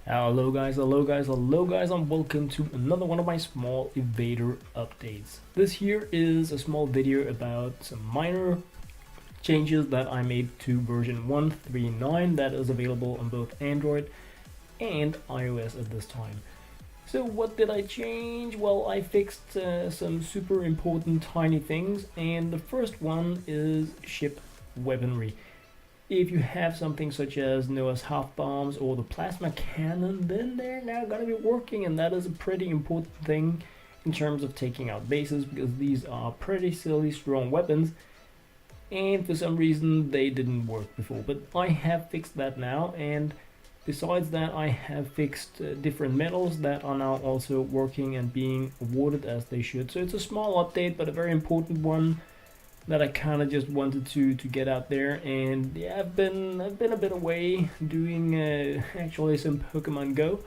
Hello guys, and welcome to another one of my small evader updates. This here is a small video about some minor changes that I made to version 1.3.9 that is available on both Android and iOS at this time. So what did I change? Well, I fixed some super important tiny things, and the first one is ship weaponry. If you have something such as Noah's half bombs or the plasma cannon, then they're now gonna be working, and that is a pretty important thing in terms of taking out bases, because these are pretty silly strong weapons, and for some reason they didn't work before. But I have fixed that now, and besides that I have fixed different medals that are now also working and being awarded as they should. So it's a small update, but a very important one that I kind of just wanted to get out there. And yeah, I've been a bit away doing actually some Pokemon Go,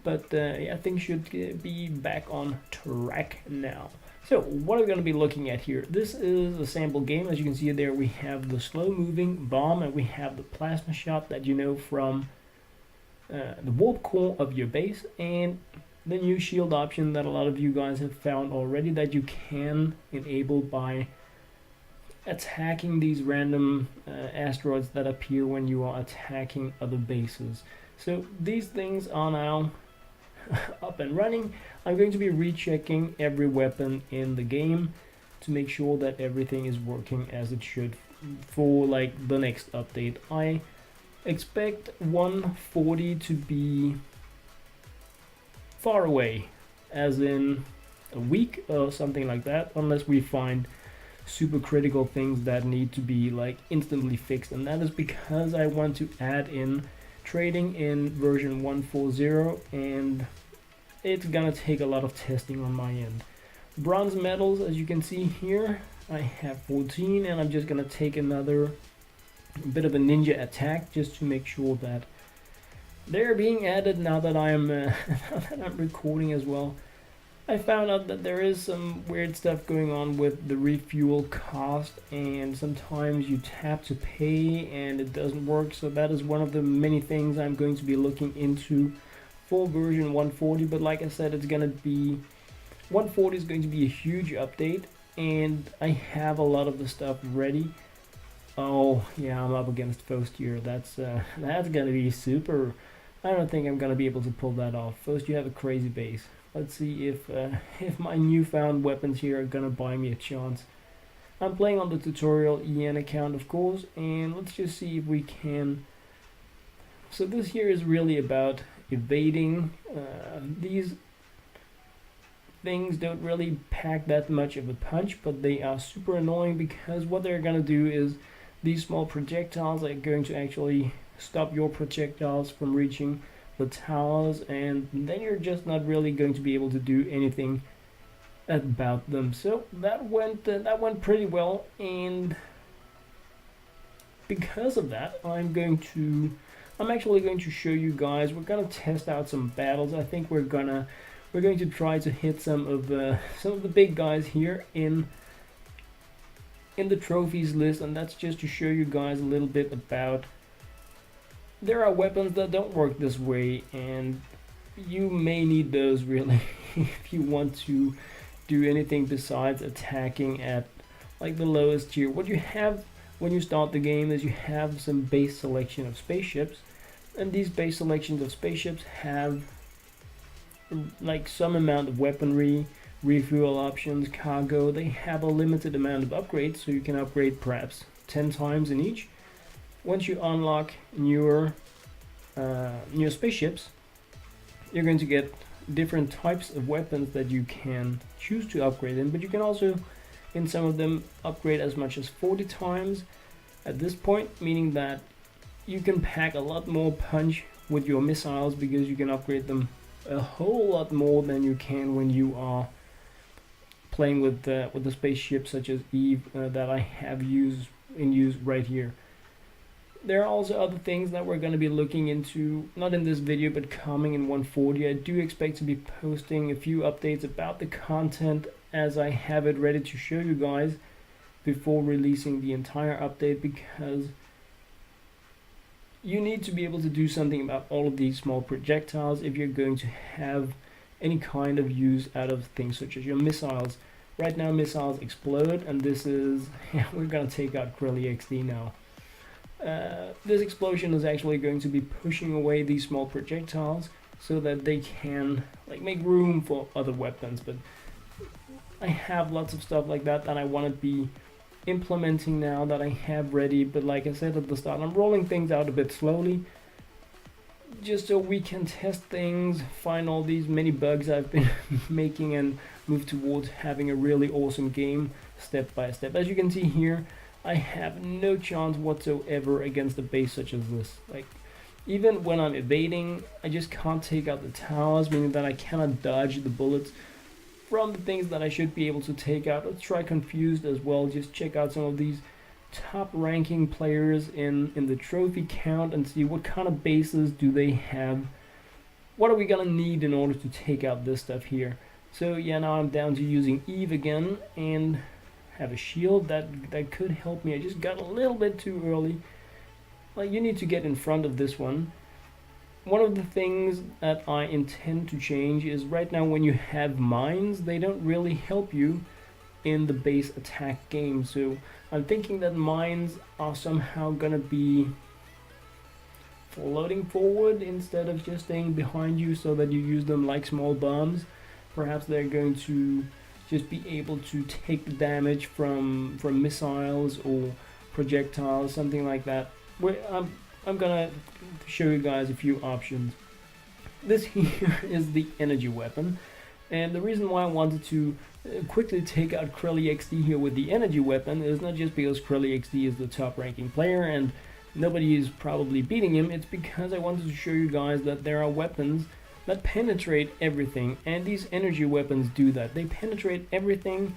but yeah, things should be back on track now. So what are we going to be looking at here? This is a sample game. As you can see there, we have the slow moving bomb and we have the plasma shot that you know from the warp core of your base, and the new shield option that a lot of you guys have found already that you can enable by attacking these random asteroids that appear when you are attacking other bases. So these things are now up and running. I'm going to be rechecking every weapon in the game to make sure that everything is working as it should for like the next update. I expect 140 to be far away, as in a week or something like that, unless we find super critical things that need to be like instantly fixed. And that is because I want to add in trading in version 1.4.0, and it's gonna take a lot of testing on my end. Bronze medals, as you can see here, I have 14, and I'm just gonna take another bit of a ninja attack just to make sure that they're being added now that I'm now that I'm recording as well. I found out that there is some weird stuff going on with the refuel cost, and sometimes you tap to pay and it doesn't work. So that is one of the many things I'm going to be looking into for version 140. But like I said, it's gonna be 140 is going to be a huge update, and I have a lot of the stuff ready. Oh yeah, I'm up against Faust here. That's gonna be super. I don't think I'm gonna be able to pull that off. Faust, you have a crazy base. Let's see if my newfound weapons here are gonna buy me a chance. I'm playing on the tutorial EN account, of course, and let's just see if we can. So this here is really about evading. These things don't really pack that much of a punch, but they are super annoying, because what they're gonna do is these small projectiles are going to actually stop your projectiles from reaching the towers, and then you're just not really going to be able to do anything about them. So that went pretty well, and because of that, I'm actually going to show you guys. We're gonna test out some battles. I think we're going to try to hit some of the big guys here in the trophies list, and that's just to show you guys a little bit about. There are weapons that don't work this way, and you may need those really if you want to do anything besides attacking at like the lowest tier. What you have when you start the game is you have some base selection of spaceships, and these base selections of spaceships have like some amount of weaponry, refuel options, cargo. They have a limited amount of upgrades, so you can upgrade perhaps 10 times in each. Once you unlock newer spaceships, you're going to get different types of weapons that you can choose to upgrade in, but you can also, in some of them, upgrade as much as 40 times at this point, meaning that you can pack a lot more punch with your missiles, because you can upgrade them a whole lot more than you can when you are playing with the spaceships such as Eve that I have in use right here. There are also other things that we're going to be looking into, not in this video, but coming in 140. I do expect to be posting a few updates about the content as I have it ready to show you guys before releasing the entire update, because you need to be able to do something about all of these small projectiles if you're going to have any kind of use out of things such as your missiles. Right now missiles explode, and this is, yeah, we're gonna take out Krelly XD now. This explosion is actually going to be pushing away these small projectiles so that they can like make room for other weapons, but I have lots of stuff like that I want to be implementing now, that I have ready, but like I said at the start, I'm rolling things out a bit slowly just so we can test things, find all these many bugs I've been making, and move towards having a really awesome game step by step. As you can see here, I have no chance whatsoever against a base such as this. Like, even when I'm evading, I just can't take out the towers, meaning that I cannot dodge the bullets from the things that I should be able to take out. Let's try Confused as well. Just check out some of these top ranking players in the trophy count and see what kind of bases do they have. What are we gonna need in order to take out this stuff here? So yeah, now I'm down to using Eve again and have a shield that could help me. I just got a little bit too early. Like, you need to get in front of this one. One of the things that I intend to change is right now when you have mines, they don't really help you in the base attack game. So I'm thinking that mines are somehow gonna be floating forward instead of just staying behind you so that you use them like small bombs. Perhaps they're going to just be able to take the damage from missiles or projectiles, something like that. I'm gonna show you guys a few options. This here is the energy weapon, and the reason why I wanted to quickly take out Krelly XD here with the energy weapon is not just because Krelly XD is the top ranking player and nobody is probably beating him. It's because I wanted to show you guys that there are weapons that penetrate everything, and these energy weapons do that. They penetrate everything,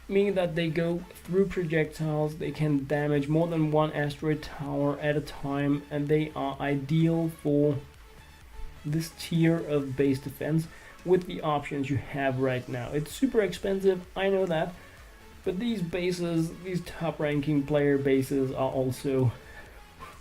meaning that they go through projectiles, they can damage more than one asteroid tower at a time, and they are ideal for this tier of base defense with the options you have right now. It's super expensive, I know that, but these bases, these top ranking player bases, are also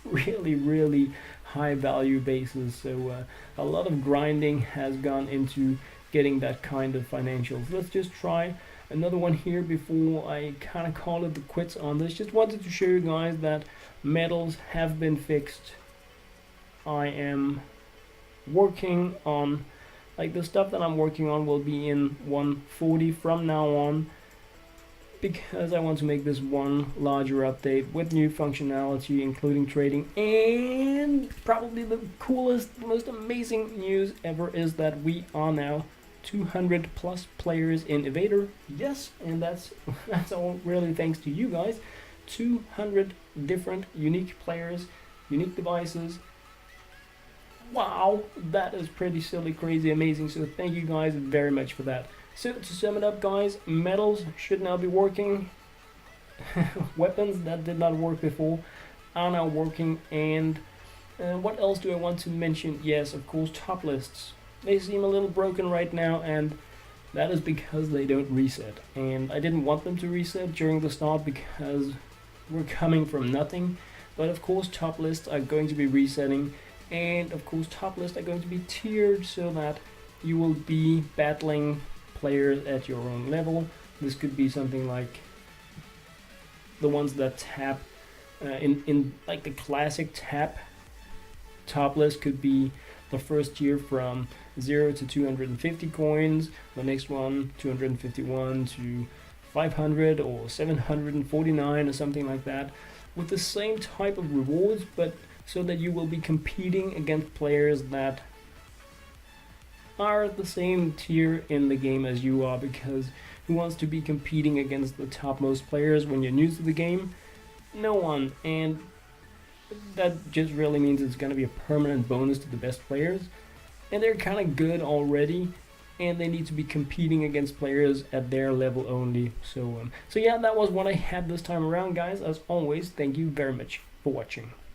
really high value bases, so a lot of grinding has gone into getting that kind of financials. Let's just try another one here before I kind of call it the quits on this. Just wanted to show you guys that medals have been fixed. I am working on, like, the stuff that I'm working on will be in 140 from now on, because I want to make this one larger update with new functionality, including trading. And probably the coolest, most amazing news ever is that we are now 200 plus players in Evader. Yes, and that's all really thanks to you guys. 200 different unique players, unique devices. Wow, that is pretty silly, crazy, amazing. So thank you guys very much for that. So to sum it up, guys, medals should now be working. Weapons that did not work before are now working. And what else do I want to mention? Yes, of course, top lists. They seem a little broken right now, and that is because they don't reset. And I didn't want them to reset during the start because we're coming from nothing. But of course, top lists are going to be resetting. And of course, top lists are going to be tiered so that you will be battling players at your own level. This could be something like the ones that tap in like the classic tap top list could be the first tier from 0 to 250 coins, the next one 251 to 500 or 749 or something like that, with the same type of rewards, but so that you will be competing against players that are at the same tier in the game as you are, because who wants to be competing against the topmost players when you're new to the game? No one. And that just really means it's going to be a permanent bonus to the best players, and they're kind of good already, and they need to be competing against players at their level only. So yeah, that was what I had this time around, guys. As always, thank you very much for watching.